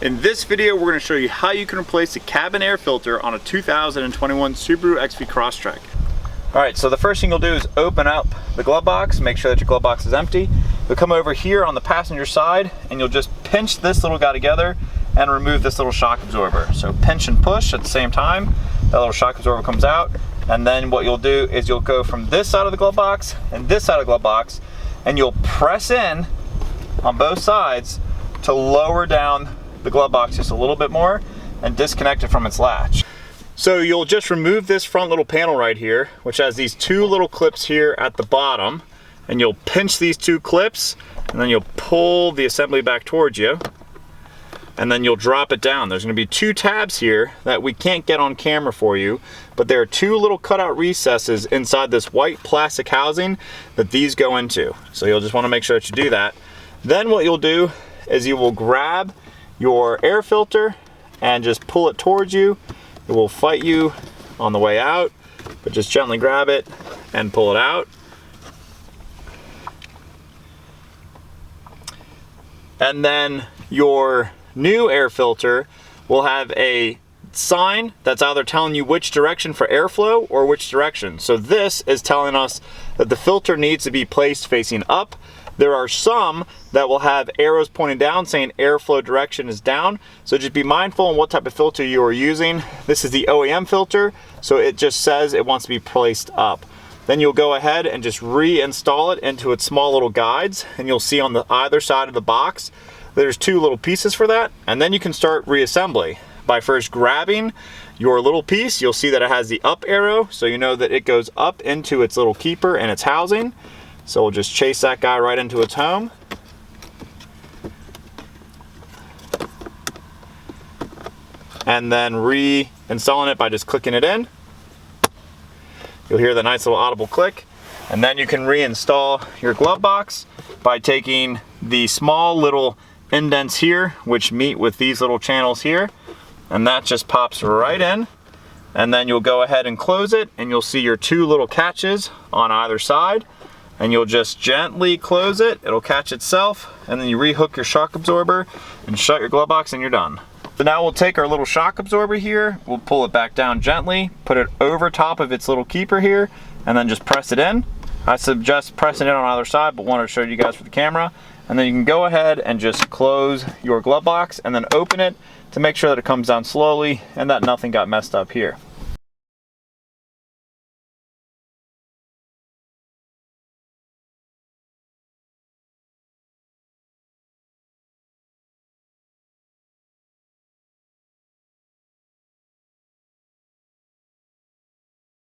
In this video, we're going to show you how you can replace the cabin air filter on a 2021 Subaru XV Crosstrek. Alright, so the first thing you'll do is open up the glove box, make sure that your glove box is empty. You'll come over here on the passenger side and you'll just pinch this little guy together and remove this little shock absorber. So pinch and push at the same time, that little shock absorber comes out, and then what you'll do is you'll go from this side of the glove box and this side of the glove box, and you'll press in on both sides to lower down the glove box just a little bit more and disconnect it from its latch. So you'll just remove this front little panel right here, which has these two little clips here at the bottom, and you'll pinch these two clips and then you'll pull the assembly back towards you and then you'll drop it down. There's going to be two tabs here that we can't get on camera for you, but there are two little cutout recesses inside this white plastic housing that these go into. So you'll just want to make sure that you do that. Then what you'll do is you will grab your air filter and just pull it towards you. It will fight you on the way out, but just gently grab it and pull it out. And then your new air filter will have a sign that's either telling you which direction for airflow or which direction. So this is telling us that the filter needs to be placed facing up. There are some that will have arrows pointing down saying airflow direction is down. So just be mindful on what type of filter you are using. This is the OEM filter, so it just says it wants to be placed up. Then you'll go ahead and just reinstall it into its small little guides, and you'll see on the either side of the box there's two little pieces for that. And then you can start reassembly by first grabbing your little piece. You'll see that it has the up arrow, so you know that it goes up into its little keeper and its housing. So we'll just chase that guy right into its home. And then reinstalling it by just clicking it in. You'll hear the nice little audible click. And then you can reinstall your glove box by taking the small little indents here, which meet with these little channels here. And that just pops right in. And then you'll go ahead and close it, and you'll see your two little catches on either side. And you'll just gently close it, it'll catch itself, and then you rehook your shock absorber and shut your glove box and you're done. So now we'll take our little shock absorber here, we'll pull it back down gently, put it over top of its little keeper here, and then just press it in. I suggest pressing it on either side, but wanted to show you guys for the camera. And then you can go ahead and just close your glove box and then open it to make sure that it comes down slowly and that nothing got messed up here.